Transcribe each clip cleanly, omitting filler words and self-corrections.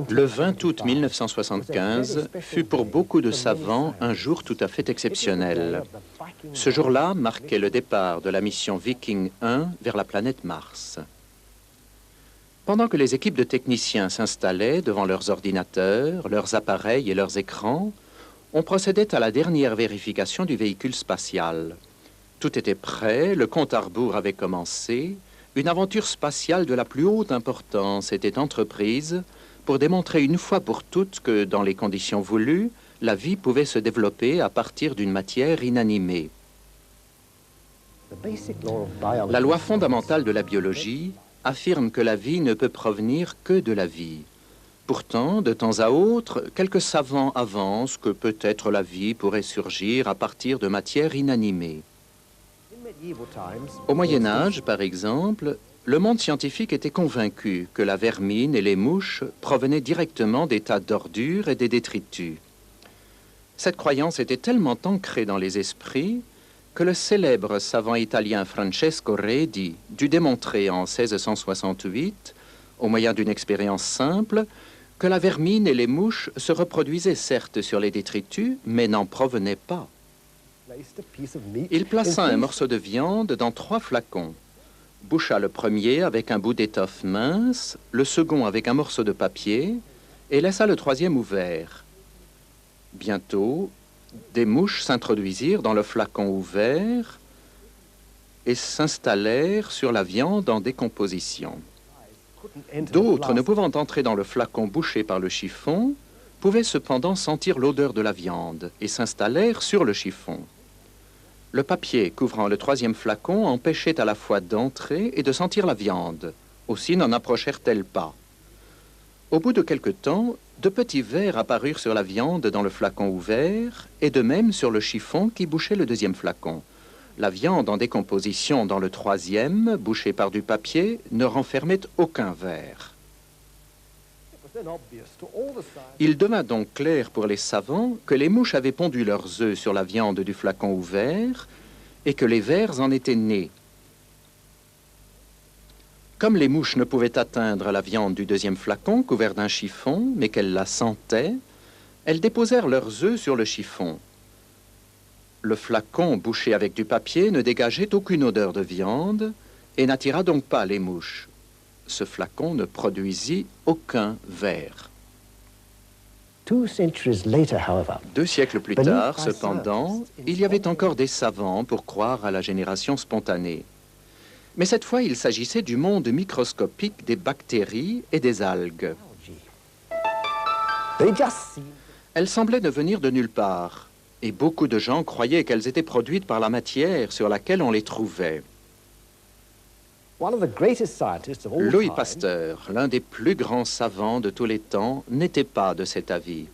Le 20 août 1975 fut pour beaucoup de savants un jour tout à fait exceptionnel. Ce jour-là marquait le départ de la mission Viking 1 vers la planète Mars. Pendant que les équipes de techniciens s'installaient devant leurs ordinateurs, leurs appareils et leurs écrans, on procédait à la dernière vérification du véhicule spatial. Tout était prêt, le compte à rebours avait commencé. Une aventure spatiale de la plus haute importance était entreprise pour démontrer une fois pour toutes que, dans les conditions voulues, la vie pouvait se développer à partir d'une matière inanimée. La loi fondamentale de la biologie affirme que la vie ne peut provenir que de la vie. Pourtant, de temps à autre, quelques savants avancent que peut-être la vie pourrait surgir à partir de matière inanimée. Au Moyen Âge, par exemple, le monde scientifique était convaincu que la vermine et les mouches provenaient directement des tas d'ordures et des détritus. Cette croyance était tellement ancrée dans les esprits que le célèbre savant italien Francesco Redi dut démontrer en 1668, au moyen d'une expérience simple, que la vermine et les mouches se reproduisaient certes sur les détritus, mais n'en provenaient pas. Il plaça un morceau de viande dans 3 flacons, boucha le premier avec un bout d'étoffe mince, le second avec un morceau de papier, et laissa le 3e ouvert. Bientôt, des mouches s'introduisirent dans le flacon ouvert et s'installèrent sur la viande en décomposition. D'autres, ne pouvant entrer dans le flacon bouché par le chiffon, pouvaient cependant sentir l'odeur de la viande et s'installèrent sur le chiffon. Le papier couvrant le 3e flacon empêchait à la fois d'entrer et de sentir la viande. Aussi n'en approchèrent-elles pas. Au bout de quelque temps, de petits vers apparurent sur la viande dans le flacon ouvert et de même sur le chiffon qui bouchait le 2e flacon. La viande en décomposition dans le 3e, bouchée par du papier, ne renfermait aucun ver. Il devint donc clair pour les savants que les mouches avaient pondu leurs œufs sur la viande du flacon ouvert et que les vers en étaient nés. Comme les mouches ne pouvaient atteindre la viande du 2e flacon couvert d'un chiffon, mais qu'elles la sentaient, elles déposèrent leurs œufs sur le chiffon. Le flacon bouché avec du papier ne dégageait aucune odeur de viande et n'attira donc pas les mouches. Ce flacon ne produisit aucun ver. 2 siècles plus tard, cependant, il y avait encore des savants pour croire à la génération spontanée. Mais cette fois, il s'agissait du monde microscopique des bactéries et des algues. Elles semblaient ne venir de nulle part, et beaucoup de gens croyaient qu'elles étaient produites par la matière sur laquelle on les trouvait. Louis Pasteur, l'un des plus grands savants de tous les temps, n'était pas de cet avis.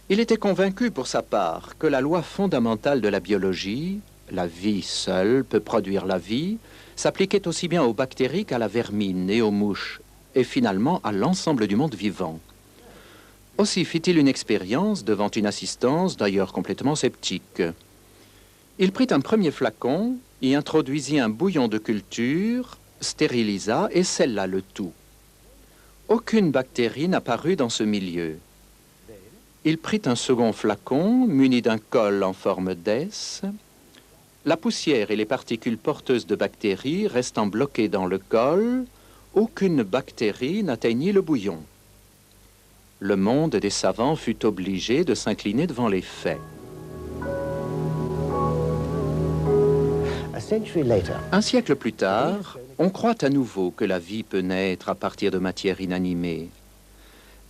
Il était convaincu pour sa part que la loi fondamentale de la biologie, la vie seule peut produire la vie, s'appliquait aussi bien aux bactéries qu'à la vermine et aux mouches, et finalement à l'ensemble du monde vivant. Aussi fit-il une expérience devant une assistance d'ailleurs complètement sceptique. Il prit un premier flacon, y introduisit un bouillon de culture, stérilisa et scella le tout. Aucune bactérie n'apparut dans ce milieu. Il prit un second flacon, muni d'un col en forme d'S. La poussière et les particules porteuses de bactéries restant bloquées dans le col, aucune bactérie n'atteignit le bouillon. Le monde des savants fut obligé de s'incliner devant les faits. Un siècle plus tard, on croit à nouveau que la vie peut naître à partir de matière inanimée.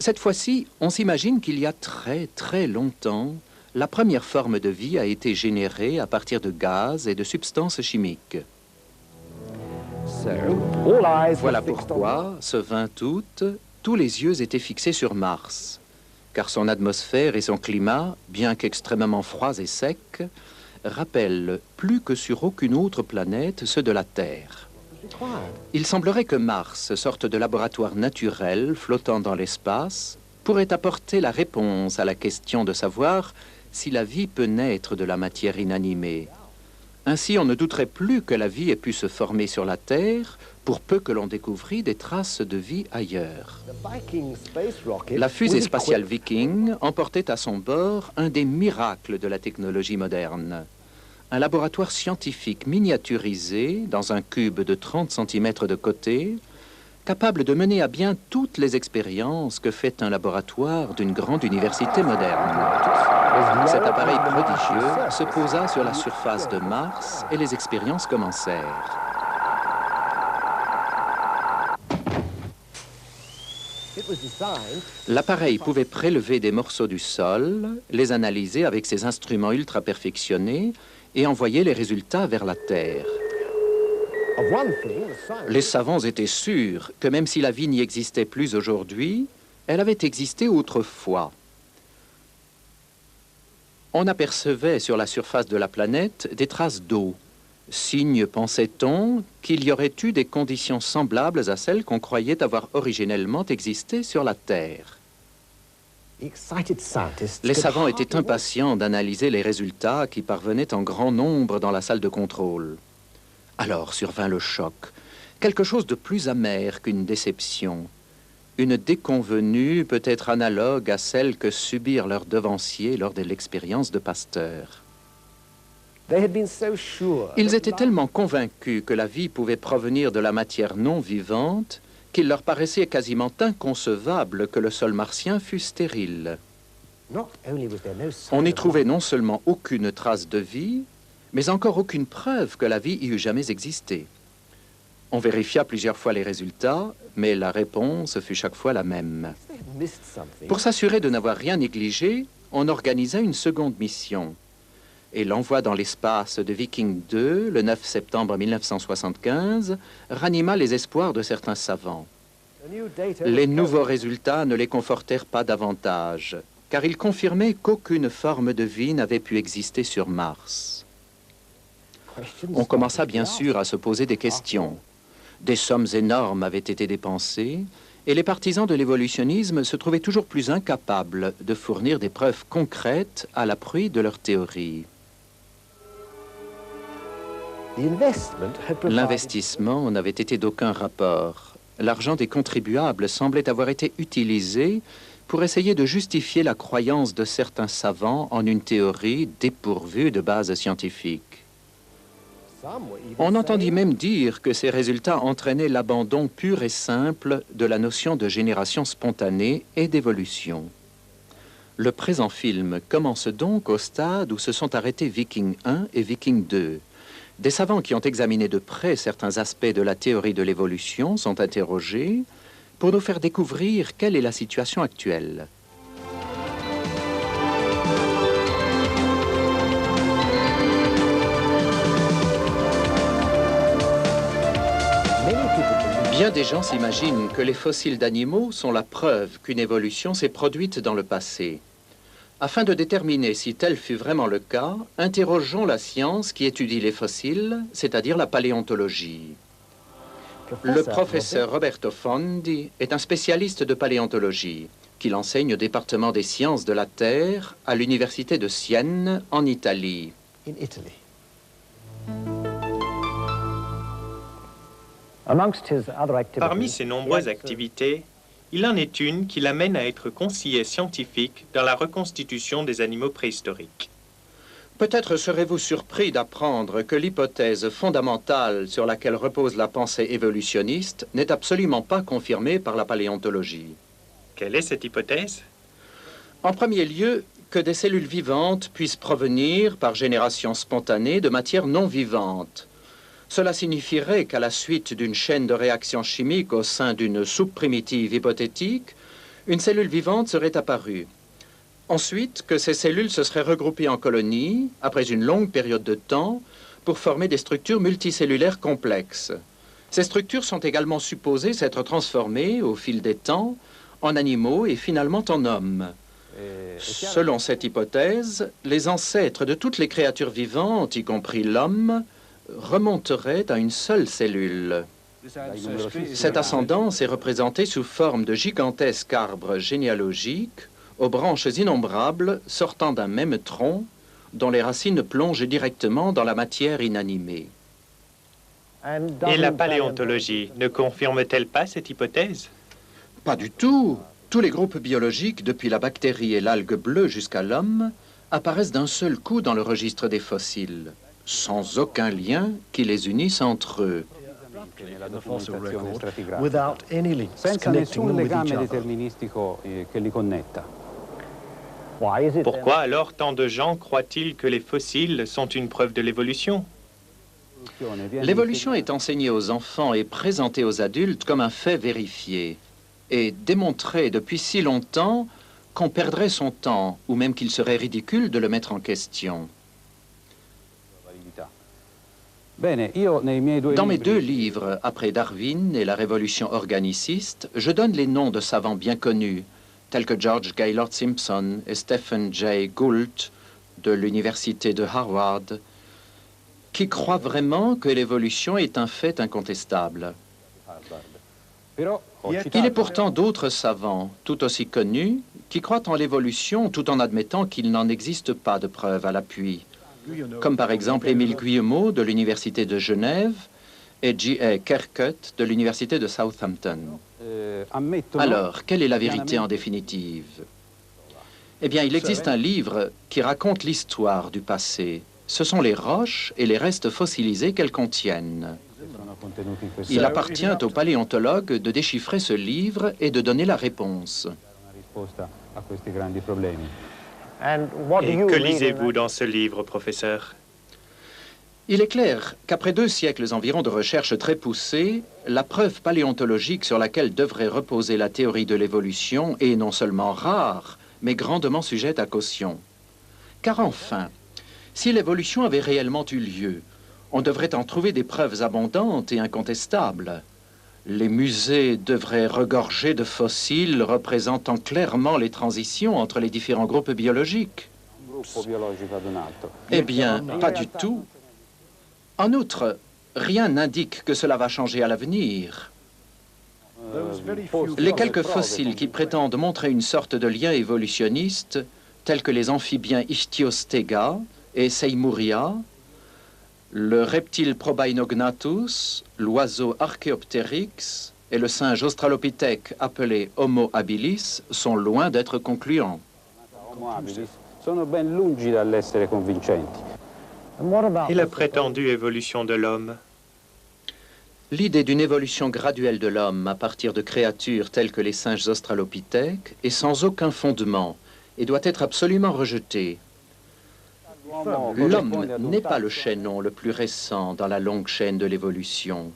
Cette fois-ci, on s'imagine qu'il y a très longtemps, la première forme de vie a été générée à partir de gaz et de substances chimiques. Voilà pourquoi, ce 20 août, tous les yeux étaient fixés sur Mars, car son atmosphère et son climat, bien qu'extrêmement froids et secs, rappellent plus que sur aucune autre planète ceux de la Terre. Il semblerait que Mars, sorte de laboratoire naturel flottant dans l'espace, pourrait apporter la réponse à la question de savoir si la vie peut naître de la matière inanimée. Ainsi, on ne douterait plus que la vie ait pu se former sur la Terre, pour peu que l'on découvrit des traces de vie ailleurs. La fusée spatiale Viking emportait à son bord un des miracles de la technologie moderne. Un laboratoire scientifique miniaturisé dans un cube de 30 cm de côté, capable de mener à bien toutes les expériences que fait un laboratoire d'une grande université moderne. Cet appareil prodigieux se posa sur la surface de Mars et les expériences commencèrent. L'appareil pouvait prélever des morceaux du sol, les analyser avec ses instruments ultra perfectionnés et envoyer les résultats vers la Terre. Les savants étaient sûrs que même si la vie n'y existait plus aujourd'hui, elle avait existé autrefois. On apercevait sur la surface de la planète des traces d'eau. Signe, pensait-on, qu'il y aurait eu des conditions semblables à celles qu'on croyait avoir originellement existé sur la Terre. Les savants étaient impatients d'analyser les résultats qui parvenaient en grand nombre dans la salle de contrôle. Alors survint le choc, quelque chose de plus amer qu'une déception. Une déconvenue peut-être analogue à celle que subirent leurs devanciers lors de l'expérience de Pasteur. Ils étaient tellement convaincus que la vie pouvait provenir de la matière non vivante qu'il leur paraissait quasiment inconcevable que le sol martien fût stérile. On n'y trouvait non seulement aucune trace de vie, mais encore aucune preuve que la vie y eût jamais existé. On vérifia plusieurs fois les résultats, mais la réponse fut chaque fois la même. Pour s'assurer de n'avoir rien négligé, on organisa une seconde mission. Et l'envoi dans l'espace de Viking 2, le 9 septembre 1975, ranima les espoirs de certains savants. Les nouveaux résultats ne les confortèrent pas davantage, car ils confirmaient qu'aucune forme de vie n'avait pu exister sur Mars. On commença bien sûr à se poser des questions. Des sommes énormes avaient été dépensées, et les partisans de l'évolutionnisme se trouvaient toujours plus incapables de fournir des preuves concrètes à l'appui de leur théorie. L'investissement n'avait été d'aucun rapport. L'argent des contribuables semblait avoir été utilisé pour essayer de justifier la croyance de certains savants en une théorie dépourvue de base scientifique. On entendit même dire que ces résultats entraînaient l'abandon pur et simple de la notion de génération spontanée et d'évolution. Le présent film commence donc au stade où se sont arrêtés Viking 1 et Viking 2. Des savants qui ont examiné de près certains aspects de la théorie de l'évolution sont interrogés pour nous faire découvrir quelle est la situation actuelle. Bien des gens s'imaginent que les fossiles d'animaux sont la preuve qu'une évolution s'est produite dans le passé. Afin de déterminer si tel fut vraiment le cas, interrogeons la science qui étudie les fossiles, c'est-à-dire la paléontologie. Le professeur Roberto Fondi est un spécialiste de paléontologie qu'il enseigne au département des sciences de la Terre à l'université de Sienne, en Italie. Parmi ses nombreuses activités, il en est une qui l'amène à être conseiller scientifique dans la reconstitution des animaux préhistoriques. Peut-être serez-vous surpris d'apprendre que l'hypothèse fondamentale sur laquelle repose la pensée évolutionniste n'est absolument pas confirmée par la paléontologie. Quelle est cette hypothèse? En premier lieu, que des cellules vivantes puissent provenir par génération spontanée de matière non vivante. Cela signifierait qu'à la suite d'une chaîne de réactions chimiques au sein d'une soupe primitive hypothétique, une cellule vivante serait apparue. Ensuite, que ces cellules se seraient regroupées en colonies, après une longue période de temps, pour former des structures multicellulaires complexes. Ces structures sont également supposées s'être transformées, au fil des temps, en animaux et finalement en hommes. Selon cette hypothèse, les ancêtres de toutes les créatures vivantes, y compris l'homme, remonterait à une seule cellule. Cette ascendance est représentée sous forme de gigantesques arbres généalogiques aux branches innombrables sortant d'un même tronc, dont les racines plongent directement dans la matière inanimée. Et la paléontologie ne confirme-t-elle pas cette hypothèse? Pas du tout. Tous les groupes biologiques, depuis la bactérie et l'algue bleue jusqu'à l'homme, apparaissent d'un seul coup dans le registre des fossiles, sans aucun lien qui les unisse entre eux. Senza nessun legame deterministico che li connetta. Pourquoi alors tant de gens croient-ils que les fossiles sont une preuve de l'évolution? L'évolution est enseignée aux enfants et présentée aux adultes comme un fait vérifié et démontré depuis si longtemps qu'on perdrait son temps ou même qu'il serait ridicule de le mettre en question. Dans mes deux livres, Après Darwin et la révolution organiciste, je donne les noms de savants bien connus, tels que George Gaylord Simpson et Stephen Jay Gould de l'université de Harvard, qui croient vraiment que l'évolution est un fait incontestable. Il est pourtant d'autres savants, tout aussi connus, qui croient en l'évolution tout en admettant qu'il n'en existe pas de preuves à l'appui, comme par exemple Émile Guillemot de l'université de Genève et J.A. Kerkut de l'université de Southampton. Alors, quelle est la vérité en définitive? Eh bien, il existe un livre qui raconte l'histoire du passé. Ce sont les roches et les restes fossilisés qu'elles contiennent. Il appartient aux paléontologues de déchiffrer ce livre et de donner la réponse. Et que lisez-vous dans ce livre, professeur? Il est clair qu'après 2 siècles environ de recherches très poussées, la preuve paléontologique sur laquelle devrait reposer la théorie de l'évolution est non seulement rare, mais grandement sujette à caution. Car enfin, si l'évolution avait réellement eu lieu, on devrait en trouver des preuves abondantes et incontestables. Les musées devraient regorger de fossiles représentant clairement les transitions entre les différents groupes biologiques. Eh bien, pas du tout. En outre, rien n'indique que cela va changer à l'avenir. Les quelques fossiles qui prétendent montrer une sorte de lien évolutionniste, tels que les amphibiens Ichthyostega et Seymourria, le reptile Probainognathus, l'oiseau Archaeopteryx et le singe Australopithèque appelé Homo habilis sont loin d'être concluants. Et la prétendue évolution de l'homme? L'idée d'une évolution graduelle de l'homme à partir de créatures telles que les singes australopithèques est sans aucun fondement et doit être absolument rejetée. L'homme n'est pas le chaînon le plus récent dans la longue chaîne de l'évolution.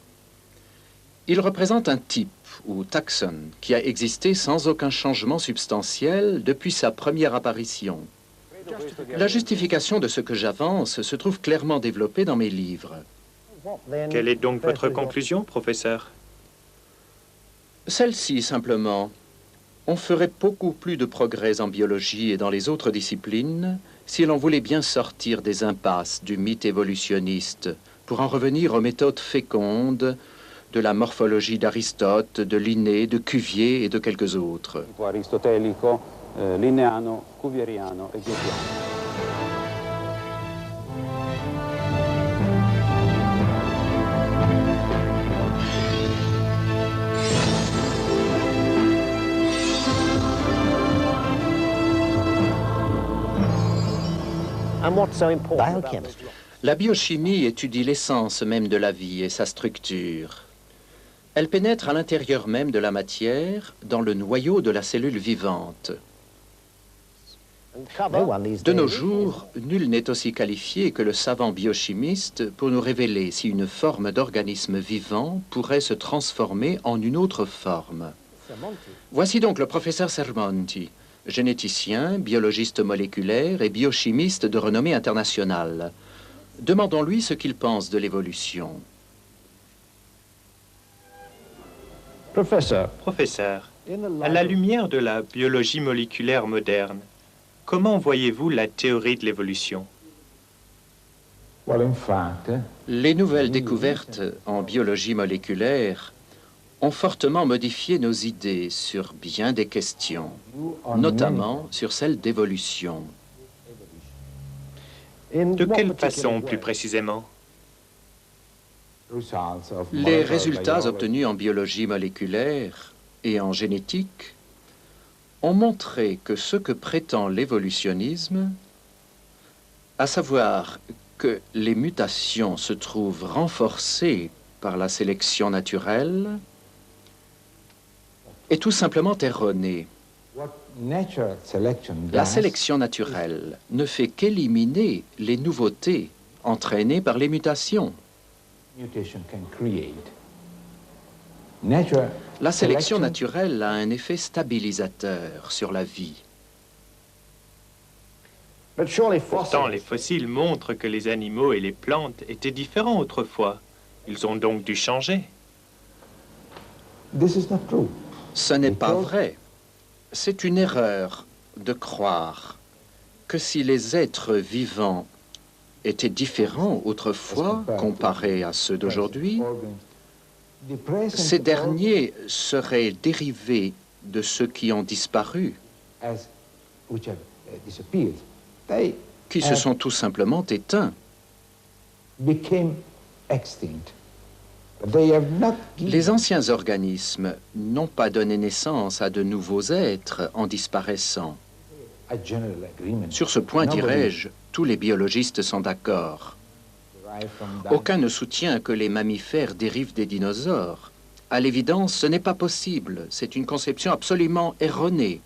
Il représente un type, ou taxon, qui a existé sans aucun changement substantiel depuis sa première apparition. La justification de ce que j'avance se trouve clairement développée dans mes livres. Quelle est donc votre conclusion, professeur? Celle-ci, simplement. On ferait beaucoup plus de progrès en biologie et dans les autres disciplines si l'on voulait bien sortir des impasses du mythe évolutionniste pour en revenir aux méthodes fécondes de la morphologie d'Aristote, de Linné, de Cuvier et de quelques autres. Aristotelico, Linneano, Cuvieriano et Goethiano. La biochimie étudie l'essence même de la vie et sa structure. Elle pénètre à l'intérieur même de la matière, dans le noyau de la cellule vivante. De nos jours, nul n'est aussi qualifié que le savant biochimiste pour nous révéler si une forme d'organisme vivant pourrait se transformer en une autre forme. Voici donc le professeur Sermonti, généticien, biologiste moléculaire et biochimiste de renommée internationale. Demandons-lui ce qu'il pense de l'évolution. Professeur, à la lumière de la biologie moléculaire moderne, comment voyez-vous la théorie de l'évolution? Les nouvelles découvertes en biologie moléculaire ont fortement modifié nos idées sur bien des questions, notamment sur celle d'évolution. De quelle façon, plus précisément? Les résultats obtenus en biologie moléculaire et en génétique ont montré que ce que prétend l'évolutionnisme, à savoir que les mutations se trouvent renforcées par la sélection naturelle, est tout simplement erroné. La sélection naturelle ne fait qu'éliminer les nouveautés entraînées par les mutations. La sélection naturelle a un effet stabilisateur sur la vie. Pourtant, les fossiles montrent que les animaux et les plantes étaient différents autrefois. Ils ont donc dû changer. Ce n'est pas vrai. C'est une erreur de croire que si les êtres vivants étaient différents autrefois comparés à ceux d'aujourd'hui, ces derniers seraient dérivés de ceux qui ont disparu, qui se sont tout simplement éteints. Les anciens organismes n'ont pas donné naissance à de nouveaux êtres en disparaissant. Sur ce point, dirais-je, tous les biologistes sont d'accord. Aucun ne soutient que les mammifères dérivent des dinosaures. À l'évidence, ce n'est pas possible. C'est une conception absolument erronée.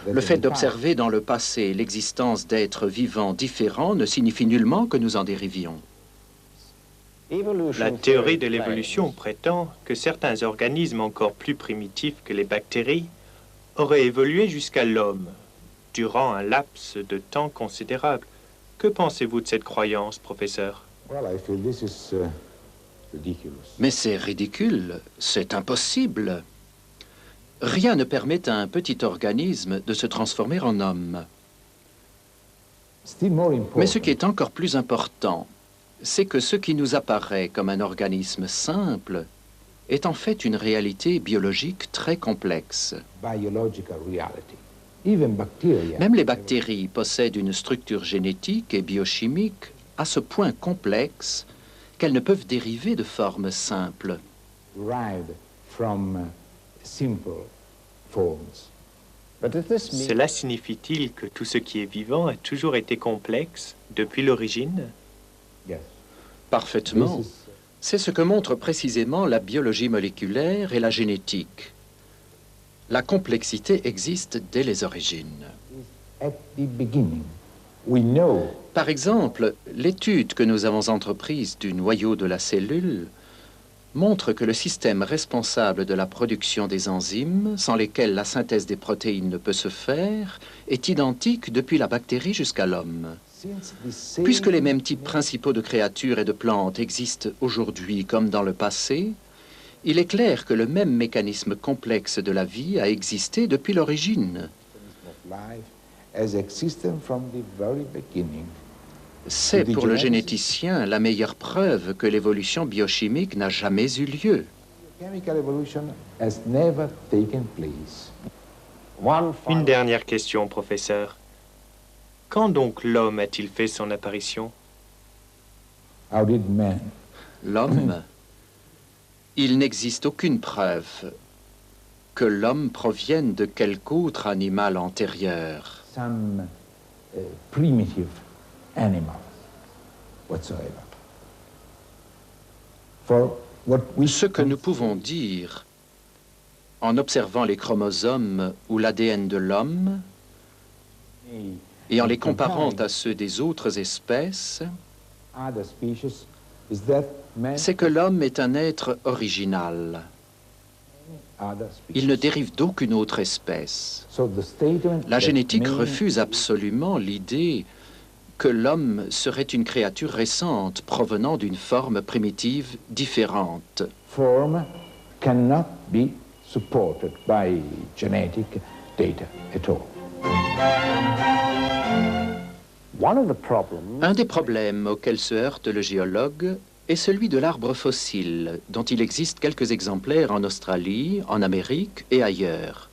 Le fait d'observer dans le passé l'existence d'êtres vivants différents ne signifie nullement que nous en dérivions. La théorie de l'évolution prétend que certains organismes encore plus primitifs que les bactéries auraient évolué jusqu'à l'homme, durant un laps de temps considérable. Que pensez-vous de cette croyance, professeur? Mais c'est ridicule, c'est impossible. Rien ne permet à un petit organisme de se transformer en homme. Mais ce qui est encore plus important, c'est que ce qui nous apparaît comme un organisme simple est en fait une réalité biologique très complexe. Même les bactéries possèdent une structure génétique et biochimique à ce point complexe qu'elles ne peuvent dériver de formes simples. Cela signifie-t-il que tout ce qui est vivant a toujours été complexe depuis l'origine? Parfaitement. C'est ce que montrent précisément la biologie moléculaire et la génétique. La complexité existe dès les origines. Par exemple, l'étude que nous avons entreprise du noyau de la cellule montre que le système responsable de la production des enzymes, sans lesquels la synthèse des protéines ne peut se faire, est identique depuis la bactérie jusqu'à l'homme. Puisque les mêmes types principaux de créatures et de plantes existent aujourd'hui comme dans le passé, il est clair que le même mécanisme complexe de la vie a existé depuis l'origine. C'est pour le généticien la meilleure preuve que l'évolution biochimique n'a jamais eu lieu. Une dernière question, professeur. Quand donc l'homme a-t-il fait son apparition? L'homme, il n'existe aucune preuve que l'homme provienne de quelque autre animal antérieur. Ce que nous pouvons dire en observant les chromosomes ou l'ADN de l'homme et en les comparant à ceux des autres espèces, c'est que l'homme est un être original. Il ne dérive d'aucune autre espèce. La génétique refuse absolument l'idée que l'homme serait une créature récente provenant d'une forme primitive différente. Un des problèmes auxquels se heurte le géologue est celui de l'arbre fossile, dont il existe quelques exemplaires en Australie, en Amérique et ailleurs.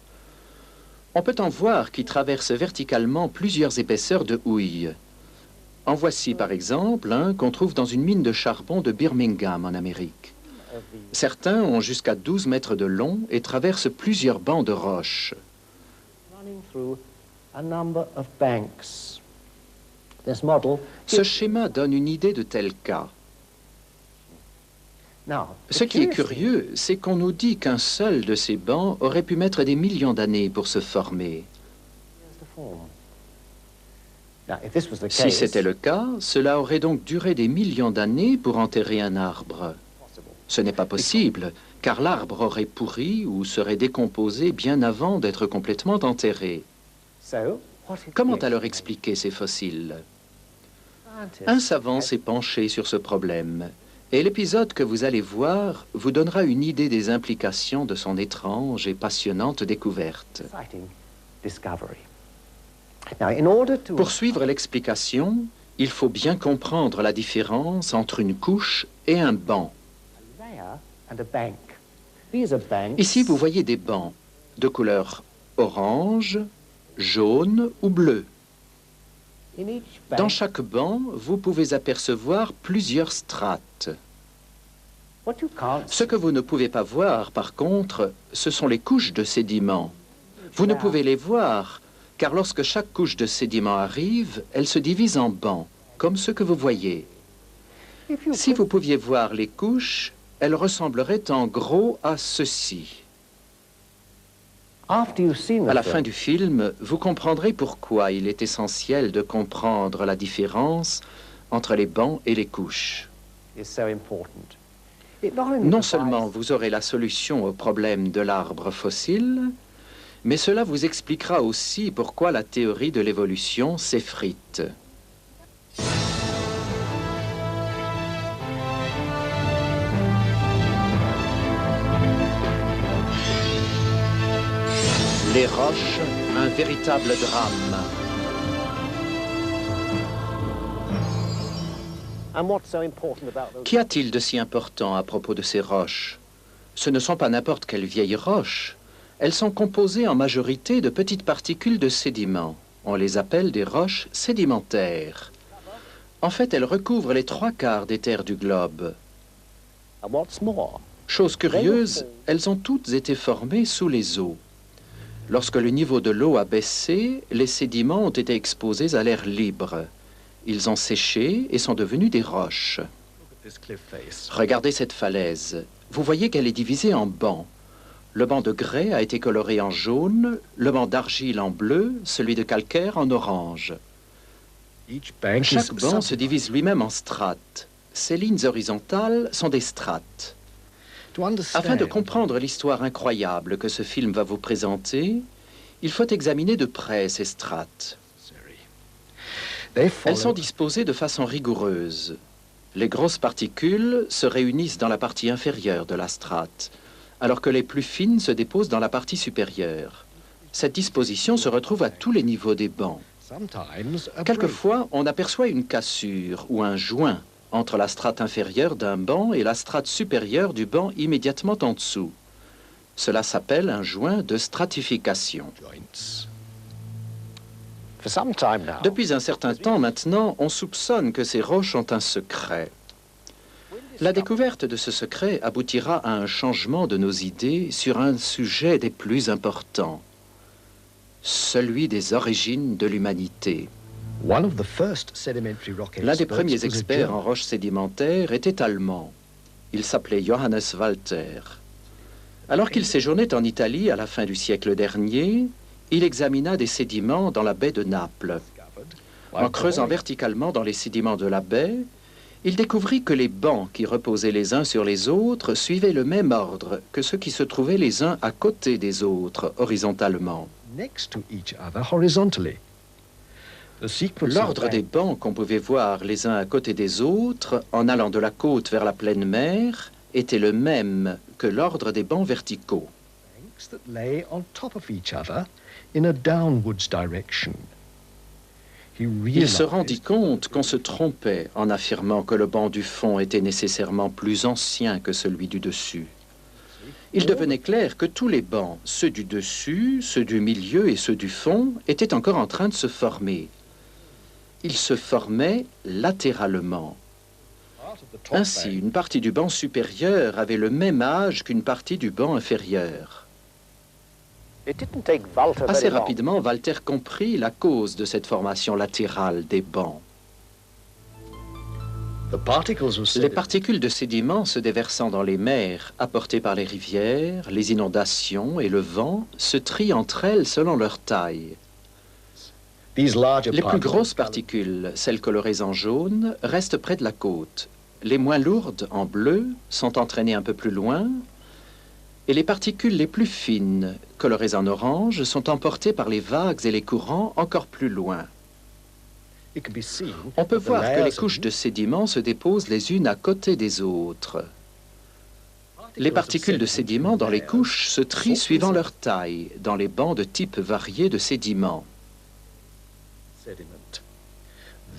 On peut en voir qui traversent verticalement plusieurs épaisseurs de houille. En voici par exemple un qu'on trouve dans une mine de charbon de Birmingham en Amérique. Certains ont jusqu'à 12 mètres de long et traversent plusieurs bancs de roches. Ce schéma donne une idée de tel cas. Ce qui est curieux, c'est qu'on nous dit qu'un seul de ces bancs aurait pu mettre des millions d'années pour se former. Si c'était le cas, cela aurait donc duré des millions d'années pour enterrer un arbre. Ce n'est pas possible, car l'arbre aurait pourri ou serait décomposé bien avant d'être complètement enterré. Comment alors expliquer ces fossiles? Un savant s'est penché sur ce problème, et l'épisode que vous allez voir vous donnera une idée des implications de son étrange et passionnante découverte. Pour suivre l'explication, il faut bien comprendre la différence entre une couche et un banc. Ici, vous voyez des bancs de couleur orange, jaune ou bleu. Dans chaque banc, vous pouvez apercevoir plusieurs strates. Ce que vous ne pouvez pas voir, par contre, ce sont les couches de sédiments. Vous ne pouvez les voir, car lorsque chaque couche de sédiments arrive, elle se divise en bancs, comme ce que vous voyez. Si vous pouviez voir les couches, elles ressembleraient en gros à ceci. À la fin du film, vous comprendrez pourquoi il est essentiel de comprendre la différence entre les bancs et les couches. Non seulement vous aurez la solution au problème de l'arbre fossile, mais cela vous expliquera aussi pourquoi la théorie de l'évolution s'effrite. Les roches, un véritable drame. Qu'y a-t-il de si important à propos de ces roches? Ce ne sont pas n'importe quelles vieilles roches. Elles sont composées en majorité de petites particules de sédiments. On les appelle des roches sédimentaires. En fait, elles recouvrent les 3/4 des terres du globe. Chose curieuse, elles ont toutes été formées sous les eaux. Lorsque le niveau de l'eau a baissé, les sédiments ont été exposés à l'air libre. Ils ont séché et sont devenus des roches. Regardez cette falaise. Vous voyez qu'elle est divisée en bancs. Le banc de grès a été coloré en jaune, le banc d'argile en bleu, celui de calcaire en orange. Chaque banc se divise lui-même en strates. Ces lignes horizontales sont des strates. Afin de comprendre l'histoire incroyable que ce film va vous présenter, il faut examiner de près ces strates. Elles sont disposées de façon rigoureuse. Les grosses particules se réunissent dans la partie inférieure de la strate, alors que les plus fines se déposent dans la partie supérieure. Cette disposition se retrouve à tous les niveaux des bancs. Quelquefois, on aperçoit une cassure ou un joint entre la strate inférieure d'un banc et la strate supérieure du banc immédiatement en dessous. Cela s'appelle un joint de stratification. Depuis un certain temps maintenant, on soupçonne que ces roches ont un secret. La découverte de ce secret aboutira à un changement de nos idées sur un sujet des plus importants, celui des origines de l'humanité. L'un des premiers experts en roches sédimentaires était allemand. Il s'appelait Johannes Walter. Alors qu'il séjournait en Italie à la fin du siècle dernier, il examina des sédiments dans la baie de Naples. En creusant verticalement dans les sédiments de la baie, il découvrit que les bancs qui reposaient les uns sur les autres suivaient le même ordre que ceux qui se trouvaient les uns à côté des autres, horizontalement. L'ordre des bancs qu'on pouvait voir les uns à côté des autres, en allant de la côte vers la pleine mer, était le même que l'ordre des bancs verticaux. Il se rendit compte qu'on se trompait en affirmant que le banc du fond était nécessairement plus ancien que celui du dessus. Il devenait clair que tous les bancs, ceux du dessus, ceux du milieu et ceux du fond, étaient encore en train de se former. ils se formaient latéralement. Ainsi, une partie du banc supérieur avait le même âge qu'une partie du banc inférieur. Assez rapidement, Walter comprit la cause de cette formation latérale des bancs. Les particules de sédiments se déversant dans les mers, apportées par les rivières, les inondations et le vent, se trient entre elles selon leur taille. Les plus grosses particules, celles colorées en jaune, restent près de la côte. Les moins lourdes, en bleu, sont entraînées un peu plus loin, et les particules les plus fines, colorées en orange, sont emportées par les vagues et les courants encore plus loin. On peut voir que les couches de sédiments se déposent les unes à côté des autres. Les particules de sédiments dans les couches se trient suivant leur taille, dans les bancs de types variés de sédiments.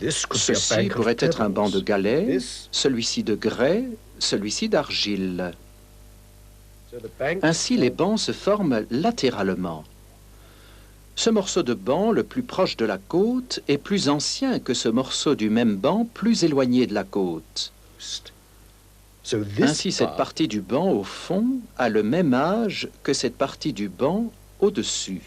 Ceci pourrait être un banc de galets, celui-ci de grès, celui-ci d'argile. Ainsi, les bancs se forment latéralement. Ce morceau de banc, le plus proche de la côte, est plus ancien que ce morceau du même banc plus éloigné de la côte. Ainsi, cette partie du banc au fond a le même âge que cette partie du banc au-dessus.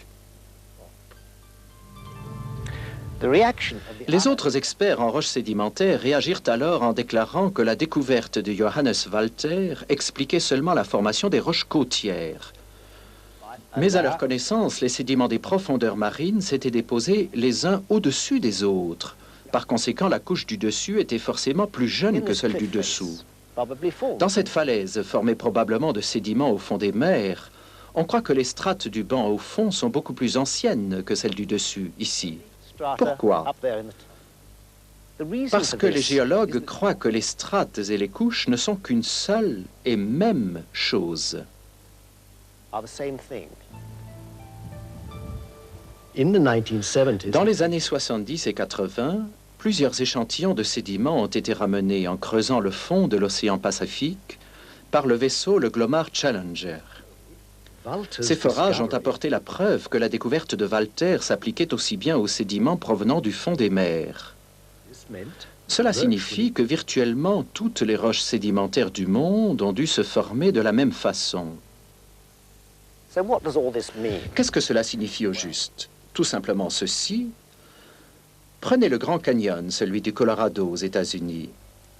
Les autres experts en roches sédimentaires réagirent alors en déclarant que la découverte de Johannes Walter expliquait seulement la formation des roches côtières. Mais à leur connaissance, les sédiments des profondeurs marines s'étaient déposés les uns au-dessus des autres. Par conséquent, la couche du dessus était forcément plus jeune que celle du dessous. Dans cette falaise, formée probablement de sédiments au fond des mers, on croit que les strates du banc au fond sont beaucoup plus anciennes que celles du dessus, ici. Pourquoi? Parce que les géologues croient que les strates et les couches ne sont qu'une seule et même chose. Dans les années 70 et 80, plusieurs échantillons de sédiments ont été ramenés en creusant le fond de l'océan Pacifique par le vaisseau le Glomar Challenger. Ces forages ont apporté la preuve que la découverte de Walter s'appliquait aussi bien aux sédiments provenant du fond des mers. Cela signifie que virtuellement toutes les roches sédimentaires du monde ont dû se former de la même façon. Qu'est-ce que cela signifie au juste? Tout simplement ceci. Prenez le Grand Canyon, celui du Colorado aux États-Unis.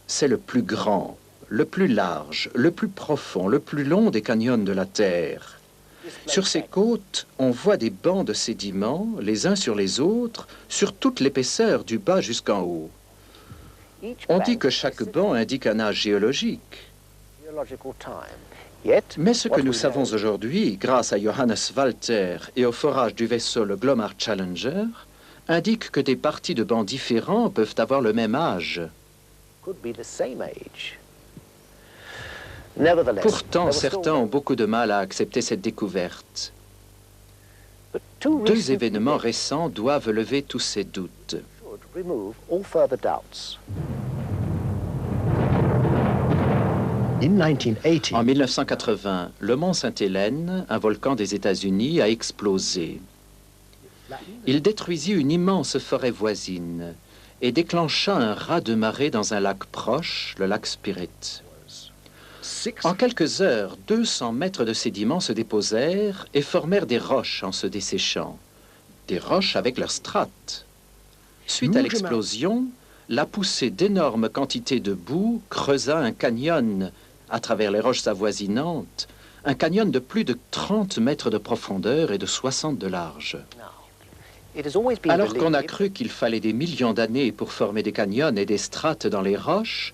C'est le plus grand, le plus large, le plus profond, le plus long des canyons de la Terre. Sur ces côtes, on voit des bancs de sédiments, les uns sur les autres, sur toute l'épaisseur du bas jusqu'en haut. On dit que chaque banc indique un âge géologique. Mais ce que nous savons aujourd'hui, grâce à Johannes Walter et au forage du vaisseau le Glomar Challenger, indique que des parties de bancs différents peuvent avoir le même âge. Pourtant, certains ont beaucoup de mal à accepter cette découverte. Deux événements récents doivent lever tous ces doutes. En 1980, le mont Sainte-Hélène, un volcan des États-Unis, a explosé. Il détruisit une immense forêt voisine et déclencha un raz-de-marée dans un lac proche, le lac Spirit. En quelques heures, 200 mètres de sédiments se déposèrent et formèrent des roches en se desséchant. Des roches avec leurs strates. Suite à l'explosion, la poussée d'énormes quantités de boue creusa un canyon à travers les roches avoisinantes, un canyon de plus de 30 mètres de profondeur et de 60 de large. Alors qu'on a cru qu'il fallait des millions d'années pour former des canyons et des strates dans les roches,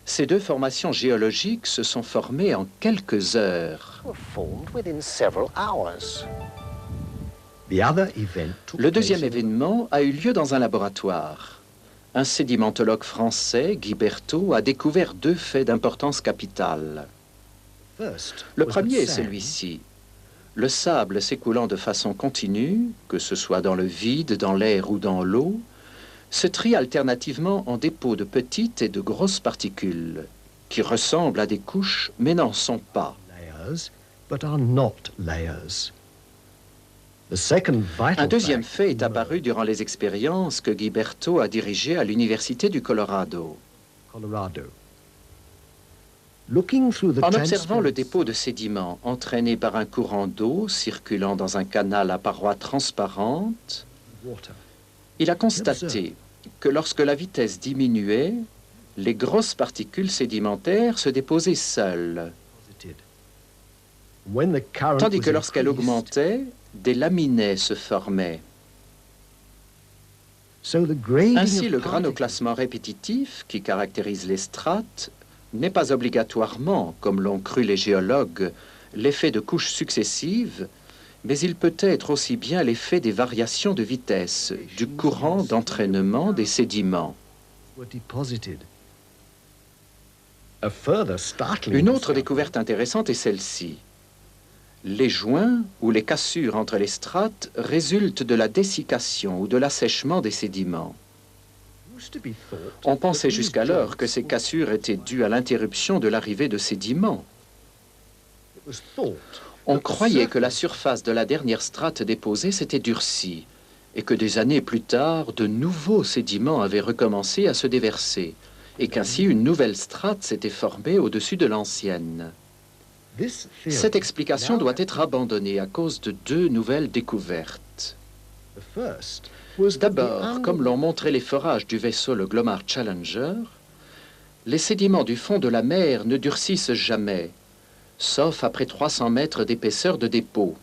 ces deux formations géologiques se sont formées en quelques heures. Le deuxième événement a eu lieu dans un laboratoire. Un sédimentologue français, Guy Berthaud, a découvert deux faits d'importance capitale. Le premier est celui-ci. Le sable s'écoulant de façon continue, que ce soit dans le vide, dans l'air ou dans l'eau, se trie alternativement en dépôts de petites et de grosses particules, qui ressemblent à des couches mais n'en sont pas. Un deuxième fait est apparu durant les expériences que Guiberto a dirigées à l'Université du Colorado. En observant le dépôt de sédiments entraîné par un courant d'eau circulant dans un canal à parois transparentes, il a constaté que lorsque la vitesse diminuait, les grosses particules sédimentaires se déposaient seules, tandis que lorsqu'elle augmentait, des laminets se formaient. Ainsi, le granoclassement répétitif qui caractérise les strates n'est pas obligatoirement, comme l'ont cru les géologues, l'effet de couches successives, mais il peut être aussi bien l'effet des variations de vitesse, du courant d'entraînement des sédiments. Une autre découverte intéressante est celle-ci. Les joints ou les cassures entre les strates résultent de la dessiccation ou de l'assèchement des sédiments. On pensait jusqu'alors que ces cassures étaient dues à l'interruption de l'arrivée de sédiments. On croyait que la surface de la dernière strate déposée s'était durcie et que des années plus tard, de nouveaux sédiments avaient recommencé à se déverser et qu'ainsi une nouvelle strate s'était formée au-dessus de l'ancienne. Cette explication doit être abandonnée à cause de deux nouvelles découvertes. D'abord, comme l'ont montré les forages du vaisseau le Glomar Challenger, les sédiments du fond de la mer ne durcissent jamais, sauf après 300 mètres d'épaisseur de dépôt.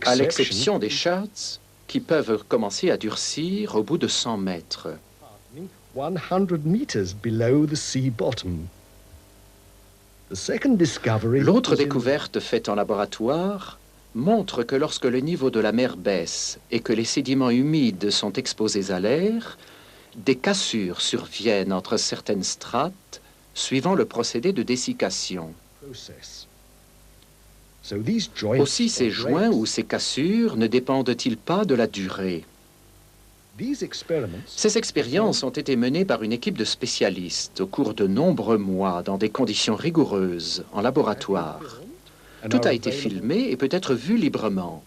À l'exception des charts, qui peuvent commencer à durcir au bout de 100 mètres. 100 meters below the sea bottom. L'autre découverte faite en laboratoire montre que lorsque le niveau de la mer baisse et que les sédiments humides sont exposés à l'air, des cassures surviennent entre certaines strates suivant le procédé de dessiccation. Aussi, ces joints ou ces cassures ne dépendent-ils pas de la durée? Ces expériences ont été menées par une équipe de spécialistes au cours de nombreux mois dans des conditions rigoureuses, en laboratoire. Tout a été filmé et peut être vu librement.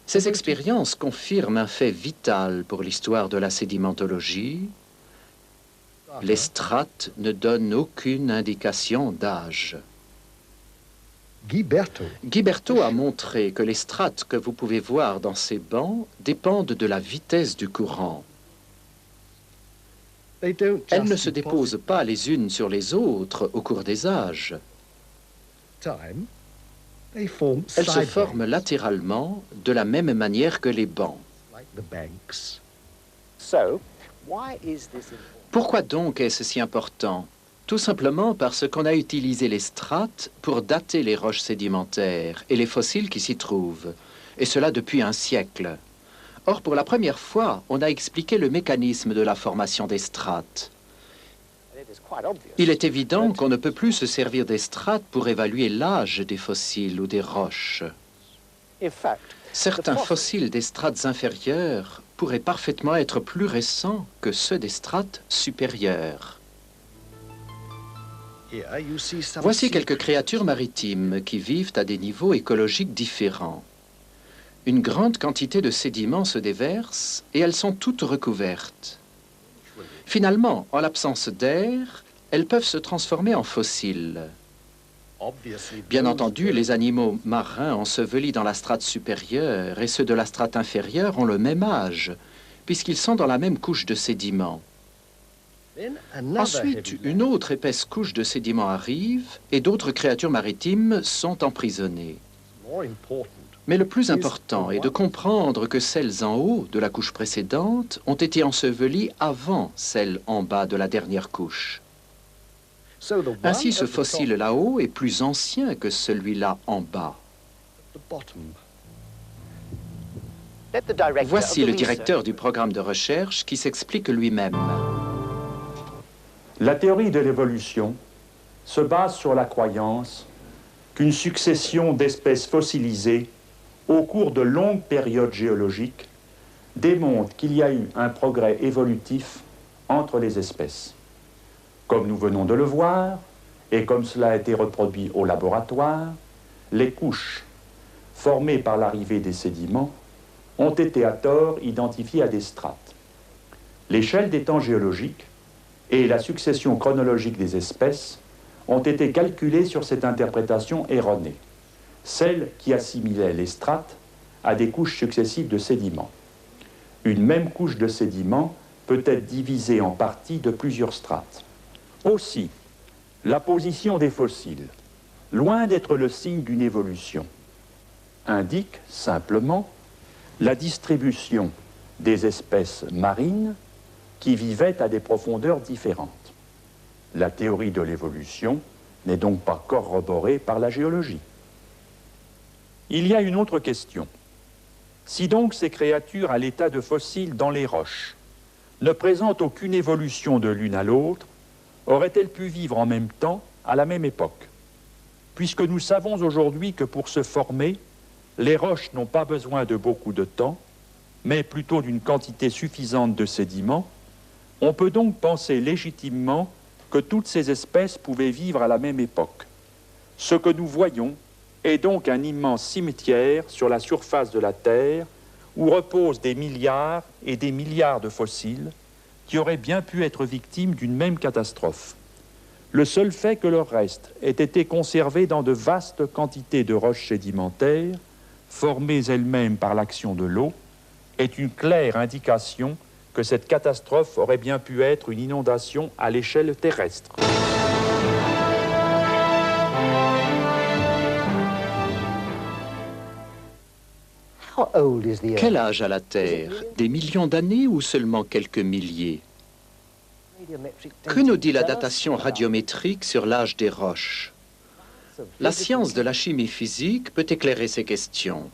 Ces expériences confirment un fait vital pour l'histoire de la sédimentologie. Les strates ne donnent aucune indication d'âge. Guiberto a montré que les strates que vous pouvez voir dans ces bancs dépendent de la vitesse du courant. Elles ne se déposent pas les unes sur les autres au cours des âges. Elles se forment latéralement de la même manière que les bancs. Pourquoi donc est-ce si important ? Tout simplement parce qu'on a utilisé les strates pour dater les roches sédimentaires et les fossiles qui s'y trouvent, et cela depuis un siècle. Or, pour la première fois, on a expliqué le mécanisme de la formation des strates. Il est évident qu'on ne peut plus se servir des strates pour évaluer l'âge des fossiles ou des roches. Certains fossiles des strates inférieures pourraient parfaitement être plus récents que ceux des strates supérieures. Voici quelques créatures maritimes qui vivent à des niveaux écologiques différents. Une grande quantité de sédiments se déverse et elles sont toutes recouvertes. Finalement, en l'absence d'air, elles peuvent se transformer en fossiles. Bien entendu, les animaux marins ensevelis dans la strate supérieure et ceux de la strate inférieure ont le même âge, puisqu'ils sont dans la même couche de sédiments. Ensuite, une autre épaisse couche de sédiments arrive et d'autres créatures maritimes sont emprisonnées. Mais le plus important est de comprendre que celles en haut de la couche précédente ont été ensevelies avant celles en bas de la dernière couche. Ainsi, ce fossile là-haut est plus ancien que celui-là en bas. Voici le directeur du programme de recherche qui s'explique lui-même. La théorie de l'évolution se base sur la croyance qu'une succession d'espèces fossilisées au cours de longues périodes géologiques démontre qu'il y a eu un progrès évolutif entre les espèces. Comme nous venons de le voir, et comme cela a été reproduit au laboratoire, les couches formées par l'arrivée des sédiments ont été à tort identifiées à des strates. L'échelle des temps géologiques et la succession chronologique des espèces ont été calculées sur cette interprétation erronée, celle qui assimilait les strates à des couches successives de sédiments. Une même couche de sédiments peut être divisée en parties de plusieurs strates. Aussi, la position des fossiles, loin d'être le signe d'une évolution, indique simplement la distribution des espèces marines qui vivaient à des profondeurs différentes. La théorie de l'évolution n'est donc pas corroborée par la géologie. Il y a une autre question. Si donc ces créatures à l'état de fossiles dans les roches ne présentent aucune évolution de l'une à l'autre, auraient-elles pu vivre en même temps à la même époque? Puisque nous savons aujourd'hui que pour se former, les roches n'ont pas besoin de beaucoup de temps, mais plutôt d'une quantité suffisante de sédiments, on peut donc penser légitimement que toutes ces espèces pouvaient vivre à la même époque. Ce que nous voyons est donc un immense cimetière sur la surface de la Terre où reposent des milliards et des milliards de fossiles qui auraient bien pu être victimes d'une même catastrophe. Le seul fait que leur reste ait été conservé dans de vastes quantités de roches sédimentaires, formées elles-mêmes par l'action de l'eau, est une claire indication que cette catastrophe aurait bien pu être une inondation à l'échelle terrestre. Quel âge a la Terre? Des millions d'années ou seulement quelques milliers? Que nous dit la datation radiométrique sur l'âge des roches? La science de la chimie physique peut éclairer ces questions.